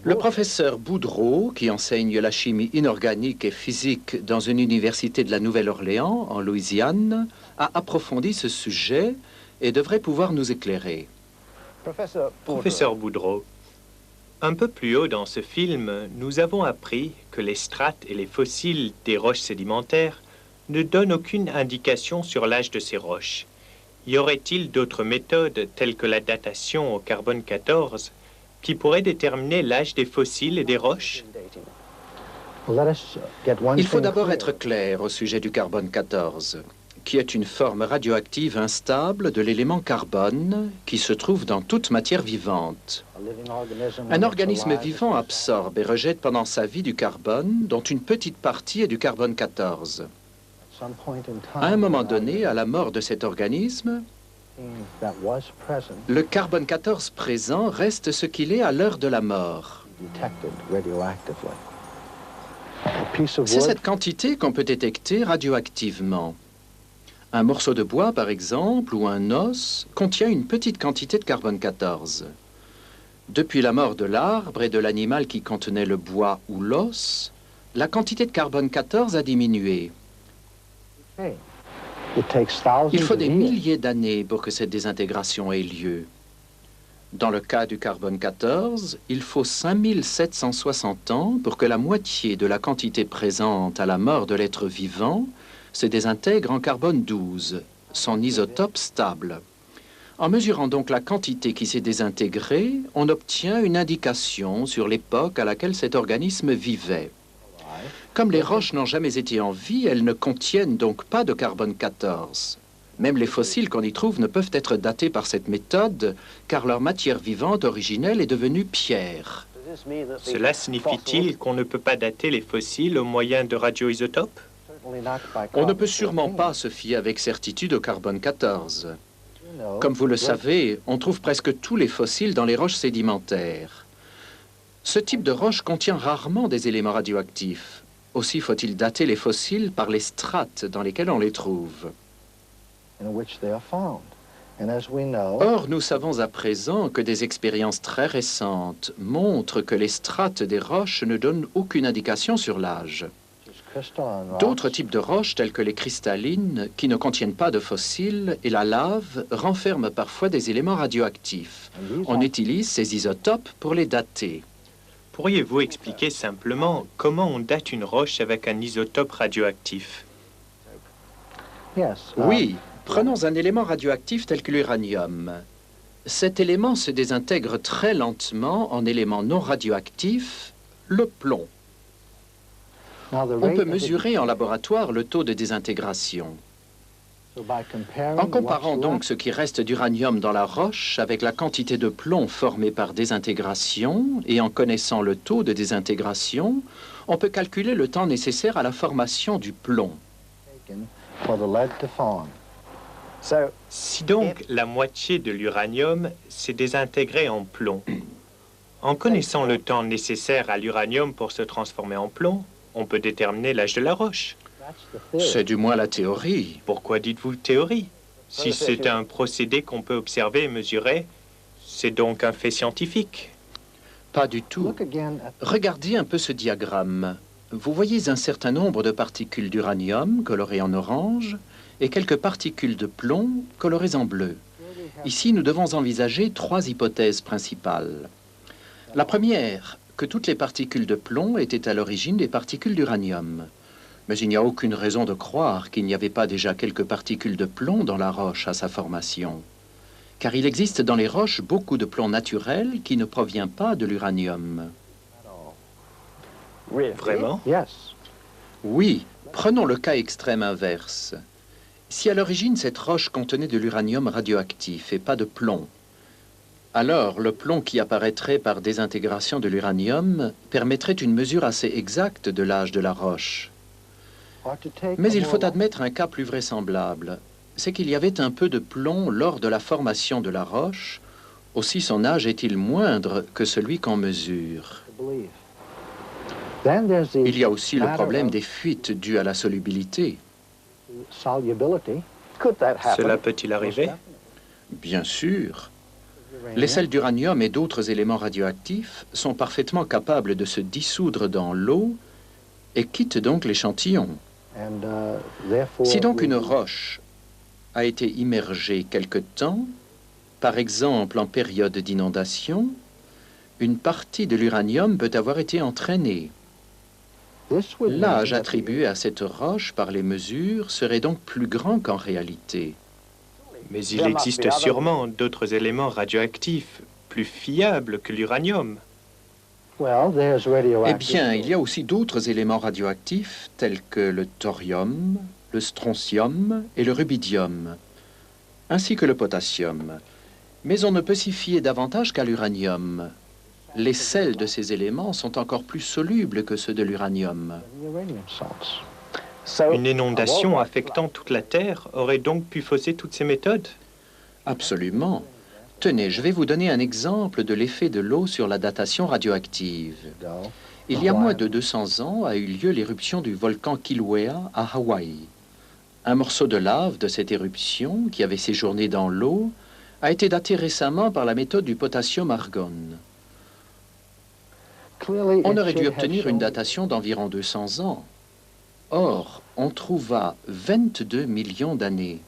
Le professeur Boudreau, qui enseigne la chimie inorganique et physique dans une université de la Nouvelle-Orléans, en Louisiane, a approfondi ce sujet et devrait pouvoir nous éclairer. Professeur Boudreau, un peu plus haut dans ce film, nous avons appris que les strates et les fossiles des roches sédimentaires ne donnent aucune indication sur l'âge de ces roches. Y aurait-il d'autres méthodes, telles que la datation au carbone 14, qui pourraient déterminer l'âge des fossiles et des roches? Il faut d'abord être clair au sujet du carbone 14, qui est une forme radioactive instable de l'élément carbone qui se trouve dans toute matière vivante. Un organisme vivant absorbe et rejette pendant sa vie du carbone, dont une petite partie est du carbone 14. À un moment donné, à la mort de cet organisme, le carbone 14 présent reste ce qu'il est à l'heure de la mort. C'est cette quantité qu'on peut détecter radioactivement. Un morceau de bois, par exemple, ou un os, contient une petite quantité de carbone 14. Depuis la mort de l'arbre et de l'animal qui contenait le bois ou l'os, la quantité de carbone 14 a diminué. Il faut des milliers d'années pour que cette désintégration ait lieu. Dans le cas du carbone 14, il faut 5760 ans pour que la moitié de la quantité présente à la mort de l'être vivant se désintègre en carbone 12, son isotope stable. En mesurant donc la quantité qui s'est désintégrée, on obtient une indication sur l'époque à laquelle cet organisme vivait. Comme les roches n'ont jamais été en vie, elles ne contiennent donc pas de carbone 14. Même les fossiles qu'on y trouve ne peuvent être datés par cette méthode, car leur matière vivante originelle est devenue pierre. Cela signifie-t-il qu'on ne peut pas dater les fossiles au moyen de radioisotopes? On ne peut sûrement pas se fier avec certitude au carbone 14. Comme vous le savez, on trouve presque tous les fossiles dans les roches sédimentaires. Ce type de roche contient rarement des éléments radioactifs. Aussi faut-il dater les fossiles par les strates dans lesquelles on les trouve. Or, nous savons à présent que des expériences très récentes montrent que les strates des roches ne donnent aucune indication sur l'âge. D'autres types de roches, telles que les cristallines, qui ne contiennent pas de fossiles, et la lave, renferment parfois des éléments radioactifs. On utilise ces isotopes pour les dater. Pourriez-vous expliquer simplement comment on date une roche avec un isotope radioactif? Oui, prenons un élément radioactif tel que l'uranium. Cet élément se désintègre très lentement en élément non radioactif, le plomb. On peut mesurer en laboratoire le taux de désintégration. En comparant donc ce qui reste d'uranium dans la roche avec la quantité de plomb formée par désintégration et en connaissant le taux de désintégration, on peut calculer le temps nécessaire à la formation du plomb. Si donc la moitié de l'uranium s'est désintégrée en plomb, en connaissant le temps nécessaire à l'uranium pour se transformer en plomb, on peut déterminer l'âge de la roche. C'est du moins la théorie. Pourquoi dites-vous théorie? Si c'est un procédé qu'on peut observer et mesurer, c'est donc un fait scientifique. Pas du tout. Regardez un peu ce diagramme. Vous voyez un certain nombre de particules d'uranium colorées en orange et quelques particules de plomb colorées en bleu. Ici, nous devons envisager 3 hypothèses principales. La première, que toutes les particules de plomb étaient à l'origine des particules d'uranium. Mais il n'y a aucune raison de croire qu'il n'y avait pas déjà quelques particules de plomb dans la roche à sa formation. Car il existe dans les roches beaucoup de plomb naturel qui ne provient pas de l'uranium. Vraiment? Oui, prenons le cas extrême inverse. Si à l'origine cette roche contenait de l'uranium radioactif et pas de plomb, alors le plomb qui apparaîtrait par désintégration de l'uranium permettrait une mesure assez exacte de l'âge de la roche. Mais il faut admettre un cas plus vraisemblable. C'est qu'il y avait un peu de plomb lors de la formation de la roche, aussi son âge est-il moindre que celui qu'on mesure. Il y a aussi le problème des fuites dues à la solubilité. Cela peut-il arriver? Bien sûr. Les sels d'uranium et d'autres éléments radioactifs sont parfaitement capables de se dissoudre dans l'eau et quittent donc l'échantillon. Si donc une roche a été immergée quelque temps, par exemple en période d'inondation, une partie de l'uranium peut avoir été entraînée. L'âge attribué à cette roche par les mesures serait donc plus grand qu'en réalité. Mais il existe sûrement d'autres éléments radioactifs plus fiables que l'uranium. Eh bien, il y a aussi d'autres éléments radioactifs tels que le thorium, le strontium et le rubidium, ainsi que le potassium. Mais on ne peut s'y fier davantage qu'à l'uranium. Les sels de ces éléments sont encore plus solubles que ceux de l'uranium. Une inondation affectant toute la Terre aurait donc pu fausser toutes ces méthodes? Absolument. Tenez, je vais vous donner un exemple de l'effet de l'eau sur la datation radioactive. Il y a moins de 200 ans a eu lieu l'éruption du volcan Kilauea à Hawaï. Un morceau de lave de cette éruption, qui avait séjourné dans l'eau, a été daté récemment par la méthode du potassium-argon. On aurait dû obtenir une datation d'environ 200 ans. Or, on trouva 22 millions d'années.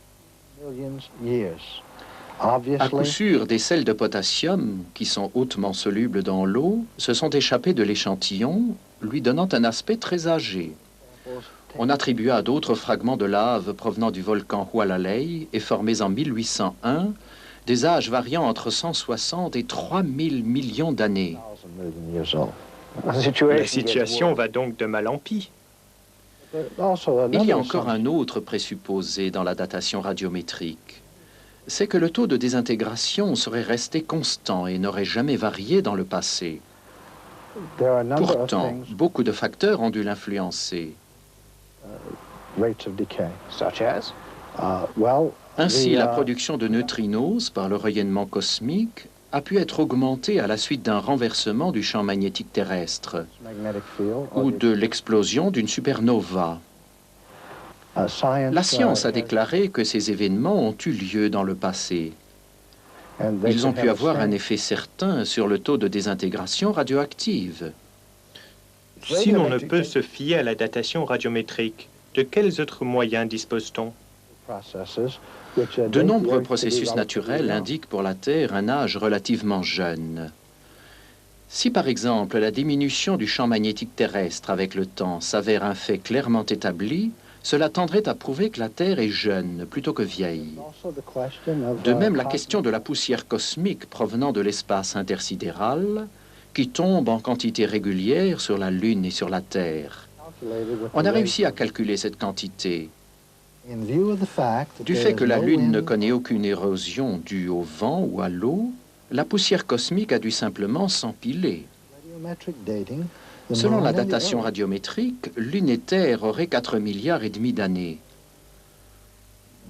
À coup sûr, des sels de potassium, qui sont hautement solubles dans l'eau, se sont échappés de l'échantillon, lui donnant un aspect très âgé. On attribua à d'autres fragments de lave provenant du volcan Hualalai et formés en 1801 des âges variant entre 160 et 3000 millions d'années. La situation va donc de mal en pis. Il y a encore un autre présupposé dans la datation radiométrique. C'est que le taux de désintégration serait resté constant et n'aurait jamais varié dans le passé. Pourtant, beaucoup de facteurs ont dû l'influencer. Ainsi, la production de neutrinos par le rayonnement cosmique a pu être augmentée à la suite d'un renversement du champ magnétique terrestre ou de l'explosion d'une supernova. La science a déclaré que ces événements ont eu lieu dans le passé. Ils ont pu avoir un effet certain sur le taux de désintégration radioactive. Si l'on ne peut se fier à la datation radiométrique, de quels autres moyens dispose-t-on? De nombreux processus naturels indiquent pour la Terre un âge relativement jeune. Si par exemple la diminution du champ magnétique terrestre avec le temps s'avère un fait clairement établi, Cela tendrait à prouver que la Terre est jeune plutôt que vieille. De même, la question de la poussière cosmique provenant de l'espace intersidéral, qui tombe en quantité régulière sur la Lune et sur la Terre. On a réussi à calculer cette quantité. Du fait que la Lune ne connaît aucune érosion due au vent ou à l'eau, la poussière cosmique a dû simplement s'empiler. Selon la datation radiométrique, Lune et Terre auraient 4,5 milliards d'années.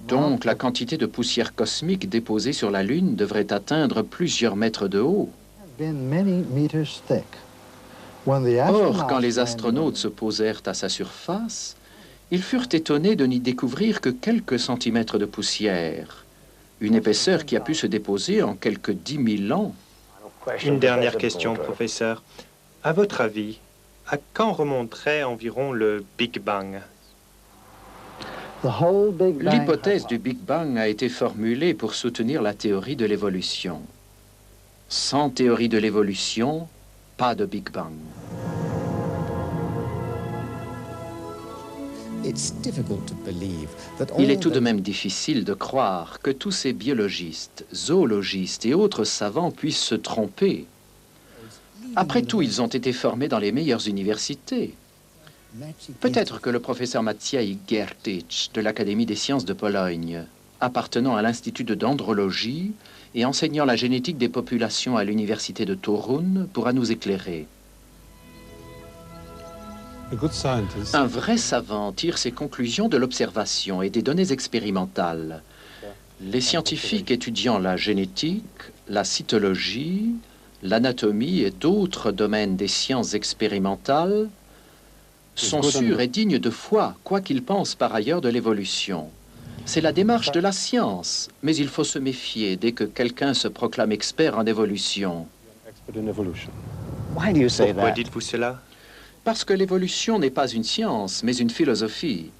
Donc la quantité de poussière cosmique déposée sur la Lune devrait atteindre plusieurs mètres de haut. Or, quand les astronautes se posèrent à sa surface, ils furent étonnés de n'y découvrir que quelques centimètres de poussière, une épaisseur qui a pu se déposer en quelques 10 000 ans. Une dernière question, professeur. À votre avis, à quand remonterait environ le Big Bang? L'hypothèse du Big Bang a été formulée pour soutenir la théorie de l'évolution. Sans théorie de l'évolution, pas de Big Bang. Il est tout de même difficile de croire que tous ces biologistes, zoologistes et autres savants puissent se tromper. Après tout, ils ont été formés dans les meilleures universités. Peut-être que le professeur Maciej Giertych de l'Académie des sciences de Pologne, appartenant à l'Institut de dendrologie et enseignant la génétique des populations à l'université de Torun, pourra nous éclairer. Un vrai savant tire ses conclusions de l'observation et des données expérimentales. Les scientifiques étudiant la génétique, la cytologie, l'anatomie et d'autres domaines des sciences expérimentales sont sûrs et dignes de foi, quoi qu'ils pensent par ailleurs de l'évolution. C'est la démarche de la science, mais il faut se méfier dès que quelqu'un se proclame expert en évolution. Pourquoi dites-vous cela? Parce que l'évolution n'est pas une science, mais une philosophie.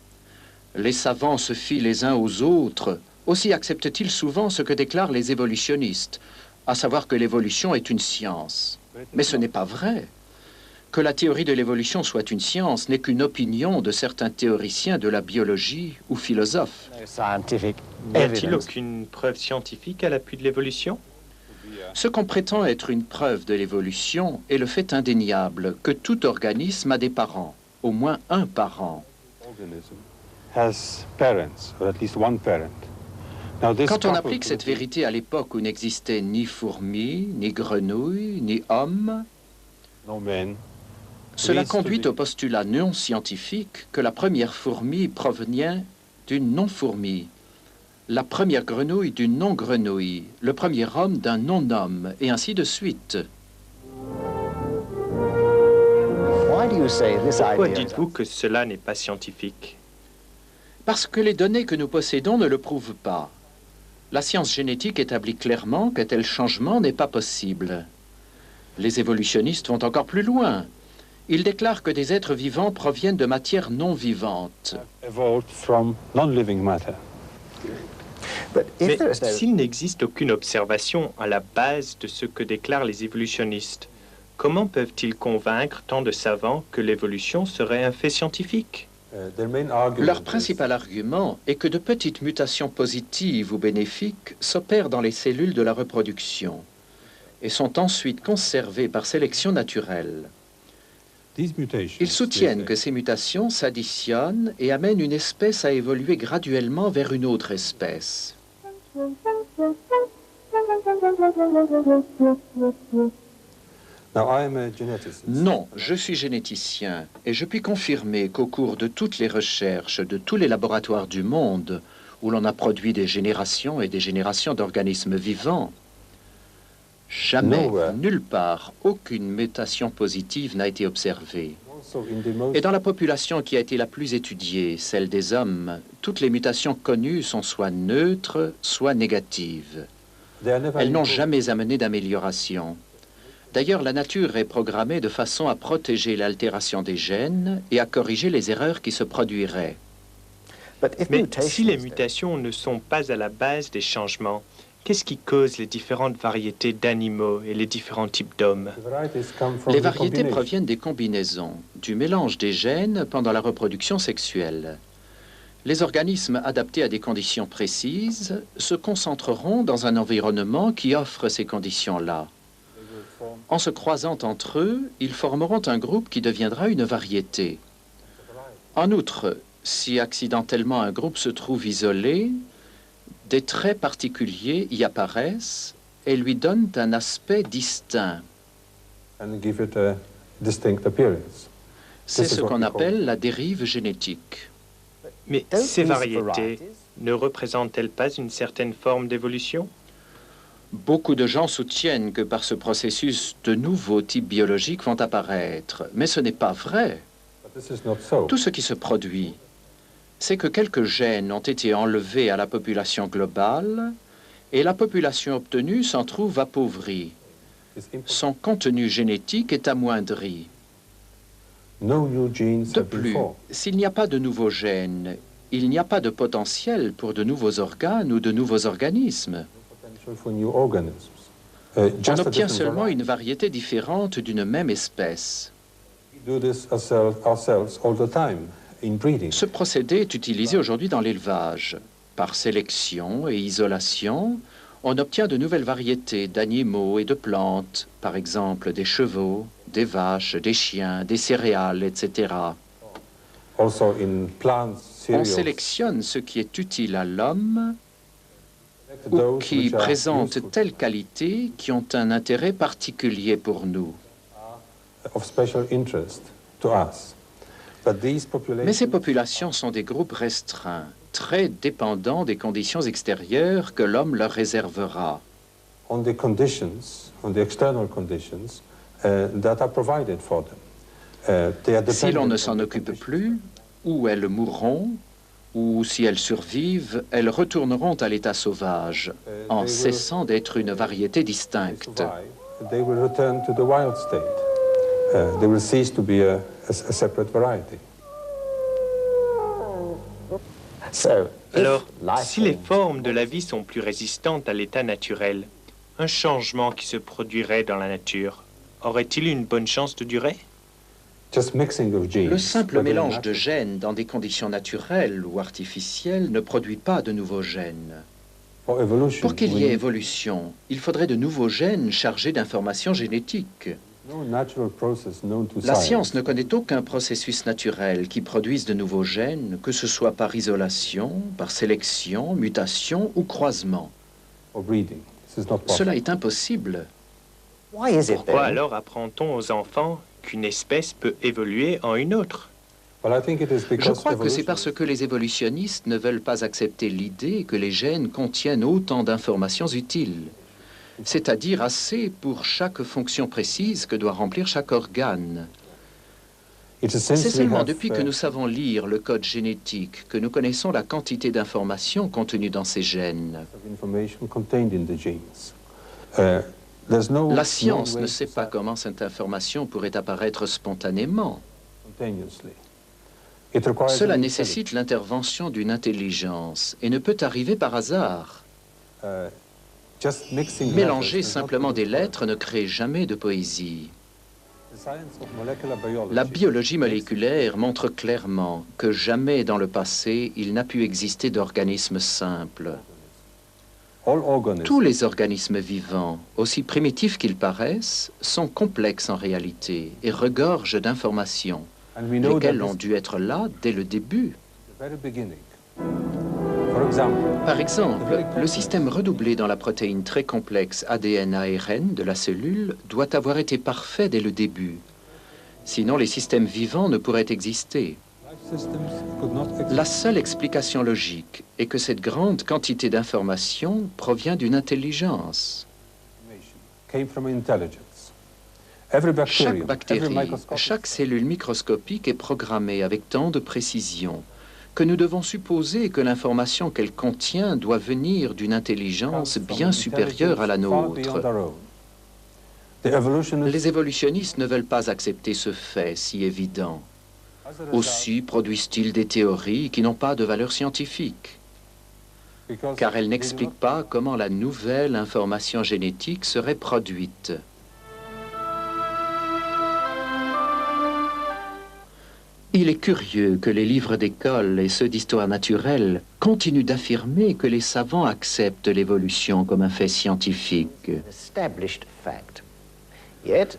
Les savants se fient les uns aux autres, aussi acceptent-ils souvent ce que déclarent les évolutionnistes, à savoir que l'évolution est une science. Mais ce n'est pas vrai. Que la théorie de l'évolution soit une science n'est qu'une opinion de certains théoriciens de la biologie ou philosophes. N'y a-t-il aucune preuve scientifique à l'appui de l'évolution? Ce qu'on prétend être une preuve de l'évolution est le fait indéniable que tout organisme a des parents, au moins un parent. Quand on applique cette vérité à l'époque où n'existaient ni fourmis, ni grenouilles, ni hommes, cela conduit au postulat non scientifique que la première fourmi provenait d'une non-fourmi, la première grenouille d'une non-grenouille, le premier homme d'un non-homme, et ainsi de suite. Pourquoi dites-vous que cela n'est pas scientifique? Parce que les données que nous possédons ne le prouvent pas. La science génétique établit clairement qu'un tel changement n'est pas possible. Les évolutionnistes vont encore plus loin. Ils déclarent que des êtres vivants proviennent de matière non vivante. Mais s'il n'existe aucune observation à la base de ce que déclarent les évolutionnistes, comment peuvent-ils convaincre tant de savants que l'évolution serait un fait scientifique? Leur principal argument est que de petites mutations positives ou bénéfiques s'opèrent dans les cellules de la reproduction et sont ensuite conservées par sélection naturelle. Ils soutiennent que ces mutations s'additionnent et amènent une espèce à évoluer graduellement vers une autre espèce. Non, je suis généticien et je puis confirmer qu'au cours de toutes les recherches de tous les laboratoires du monde où l'on a produit des générations et des générations d'organismes vivants, jamais, nulle part, aucune mutation positive n'a été observée. Et dans la population qui a été la plus étudiée, celle des hommes, toutes les mutations connues sont soit neutres, soit négatives. Elles n'ont jamais amené d'amélioration. D'ailleurs, la nature est programmée de façon à protéger l'altération des gènes et à corriger les erreurs qui se produiraient. Mais si les mutations ne sont pas à la base des changements, qu'est-ce qui cause les différentes variétés d'animaux et les différents types d'hommes? Les variétés proviennent des combinaisons, du mélange des gènes pendant la reproduction sexuelle. Les organismes adaptés à des conditions précises se concentreront dans un environnement qui offre ces conditions-là. En se croisant entre eux, ils formeront un groupe qui deviendra une variété. En outre, si accidentellement un groupe se trouve isolé, des traits particuliers y apparaissent et lui donnent un aspect distinct. C'est ce qu'on appelle la dérive génétique. Mais ces variétés ne représentent-elles pas une certaine forme d'évolution? Beaucoup de gens soutiennent que par ce processus, de nouveaux types biologiques vont apparaître. Mais ce n'est pas vrai. Tout ce qui se produit, c'est que quelques gènes ont été enlevés à la population globale et la population obtenue s'en trouve appauvrie. Son contenu génétique est amoindri. De plus, s'il n'y a pas de nouveaux gènes, il n'y a pas de potentiel pour de nouveaux organes ou de nouveaux organismes. On obtient seulement une variété différente d'une même espèce. Ce procédé est utilisé aujourd'hui dans l'élevage. Par sélection et isolation, on obtient de nouvelles variétés d'animaux et de plantes, par exemple des chevaux, des vaches, des chiens, des céréales, etc. On sélectionne ce qui est utile à l'homme ou qui présente telles qualités qui ont un intérêt particulier pour nous. Mais ces populations sont des groupes restreints, très dépendants des conditions extérieures que l'homme leur réservera. Si l'on ne s'en occupe plus, ou elles mourront, ou si elles survivent, elles retourneront à l'état sauvage, en cessant d'être une variété distincte. Alors, si les formes de la vie sont plus résistantes à l'état naturel, un changement qui se produirait dans la nature, aurait-il une bonne chance de durer? Le simple mélange de gènes dans des conditions naturelles ou artificielles ne produit pas de nouveaux gènes. Pour qu'il y ait évolution, il faudrait de nouveaux gènes chargés d'informations génétiques. La science ne connaît aucun processus naturel qui produise de nouveaux gènes, que ce soit par isolation, par sélection, mutation ou croisement. Cela est impossible. Pourquoi alors apprend-on aux enfants qu'une espèce peut évoluer en une autre? Je crois que c'est parce que les évolutionnistes ne veulent pas accepter l'idée que les gènes contiennent autant d'informations utiles, c'est-à-dire assez pour chaque fonction précise que doit remplir chaque organe. C'est seulement depuis que nous savons lire le code génétique que nous connaissons la quantité d'informations contenues dans ces gènes. La science ne sait pas comment cette information pourrait apparaître spontanément. Cela nécessite l'intervention d'une intelligence et ne peut arriver par hasard. Mélanger simplement des lettres ne crée jamais de poésie. La biologie moléculaire montre clairement que jamais dans le passé il n'a pu exister d'organismes simples. Tous les organismes vivants, aussi primitifs qu'ils paraissent, sont complexes en réalité et regorgent d'informations, lesquelles ont dû être là dès le début. Par exemple, le système redoublé dans la protéine très complexe ADN-ARN de la cellule doit avoir été parfait dès le début. Sinon, les systèmes vivants ne pourraient exister. La seule explication logique est que cette grande quantité d'informations provient d'une intelligence. Chaque bactérie, chaque cellule microscopique est programmée avec tant de précision que nous devons supposer que l'information qu'elle contient doit venir d'une intelligence bien supérieure à la nôtre. Les évolutionnistes ne veulent pas accepter ce fait si évident. Aussi produisent-ils des théories qui n'ont pas de valeur scientifique, car elles n'expliquent pas comment la nouvelle information génétique serait produite. Il est curieux que les livres d'école et ceux d'histoire naturelle continuent d'affirmer que les savants acceptent l'évolution comme un fait scientifique.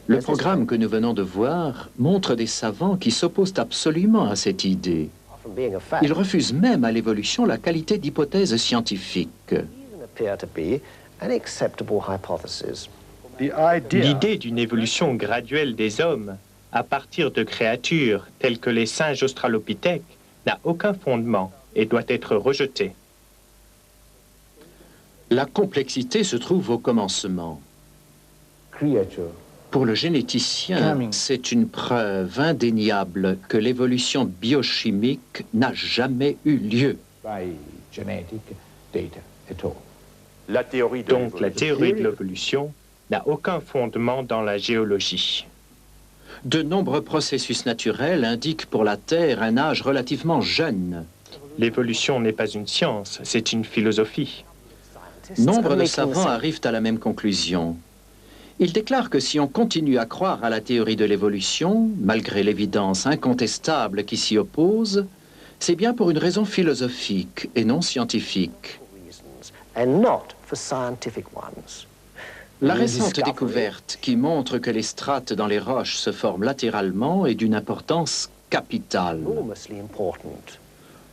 Le programme que nous venons de voir montre des savants qui s'opposent absolument à cette idée. Ils refusent même à l'évolution la qualité d'hypothèse scientifique. L'idée d'une évolution graduelle des hommes à partir de créatures telles que les singes australopithèques n'a aucun fondement et doit être rejetée. La complexité se trouve au commencement. Pour le généticien, c'est une preuve indéniable que l'évolution biochimique n'a jamais eu lieu. Donc la théorie de l'évolution n'a aucun fondement dans la géologie. De nombreux processus naturels indiquent pour la Terre un âge relativement jeune. L'évolution n'est pas une science, c'est une philosophie. Nombre de savants arrivent à la même conclusion. Ils déclarent que si on continue à croire à la théorie de l'évolution, malgré l'évidence incontestable qui s'y oppose, c'est bien pour une raison philosophique et non scientifique. La récente découverte qui montre que les strates dans les roches se forment latéralement est d'une importance capitale.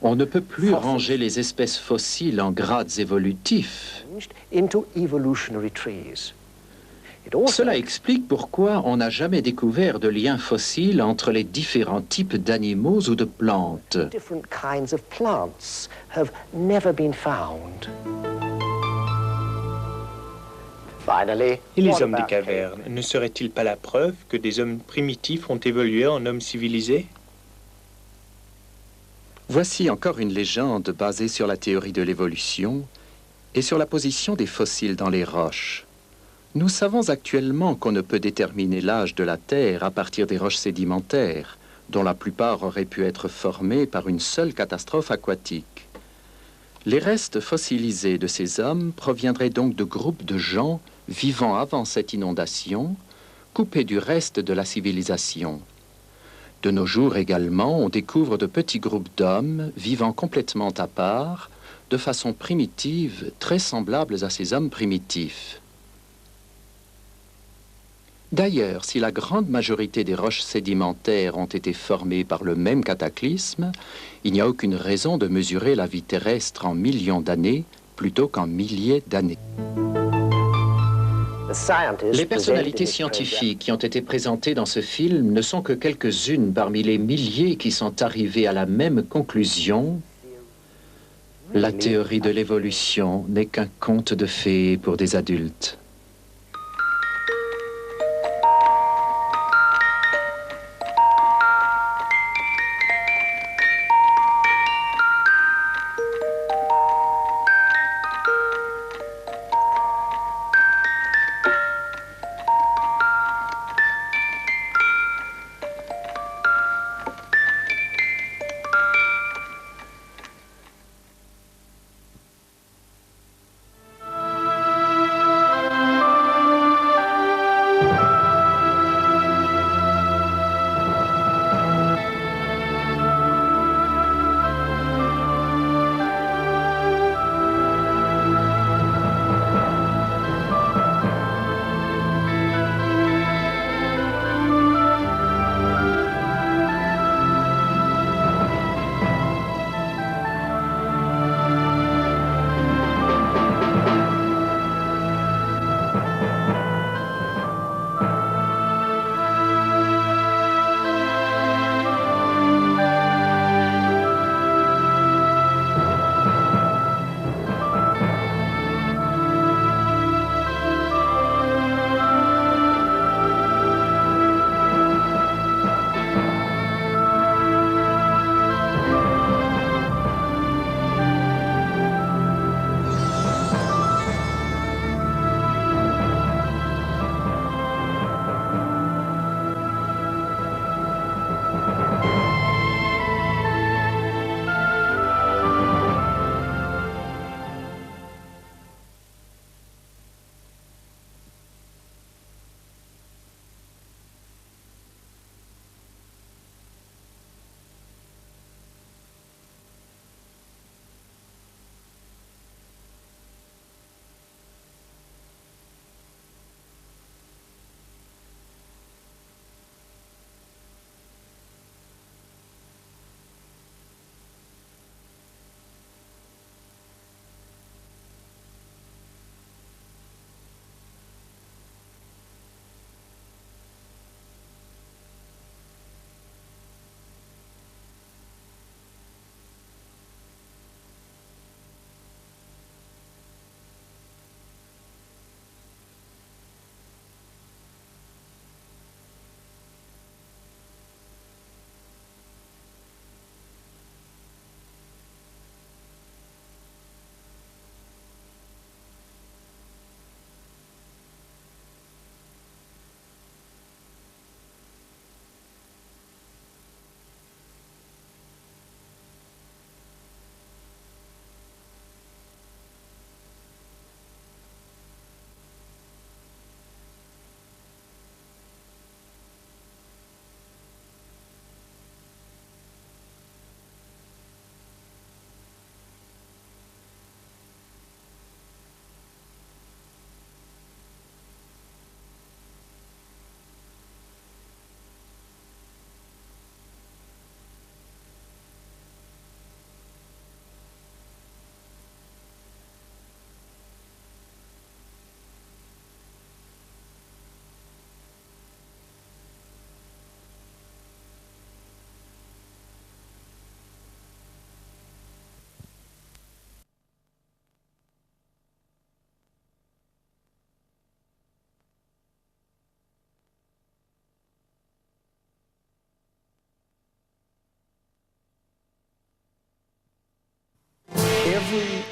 On ne peut plus ranger les espèces fossiles en grades évolutifs. Cela explique pourquoi on n'a jamais découvert de lien fossile entre les différents types d'animaux ou de plantes. Et les hommes des cavernes, ne seraient-ils pas la preuve que des hommes primitifs ont évolué en hommes civilisés? Voici encore une légende basée sur la théorie de l'évolution et sur la position des fossiles dans les roches. Nous savons actuellement qu'on ne peut déterminer l'âge de la Terre à partir des roches sédimentaires, dont la plupart auraient pu être formées par une seule catastrophe aquatique. Les restes fossilisés de ces hommes proviendraient donc de groupes de gens vivant avant cette inondation, coupés du reste de la civilisation. De nos jours également, on découvre de petits groupes d'hommes vivant complètement à part, de façon primitive, très semblables à ces hommes primitifs. D'ailleurs, si la grande majorité des roches sédimentaires ont été formées par le même cataclysme, il n'y a aucune raison de mesurer la vie terrestre en millions d'années plutôt qu'en milliers d'années. Les personnalités scientifiques qui ont été présentées dans ce film ne sont que quelques-unes parmi les milliers qui sont arrivées à la même conclusion. La théorie de l'évolution n'est qu'un conte de fées pour des adultes.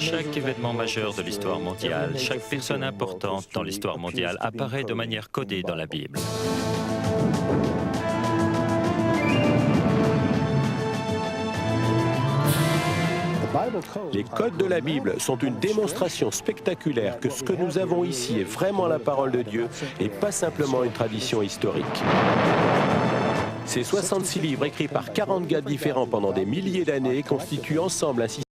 Chaque événement majeur de l'histoire mondiale, chaque personne importante dans l'histoire mondiale apparaît de manière codée dans la Bible. Les codes de la Bible sont une démonstration spectaculaire que ce que nous avons ici est vraiment la parole de Dieu et pas simplement une tradition historique. Ces 66 livres écrits par 40 gars différents pendant des milliers d'années constituent ensemble un système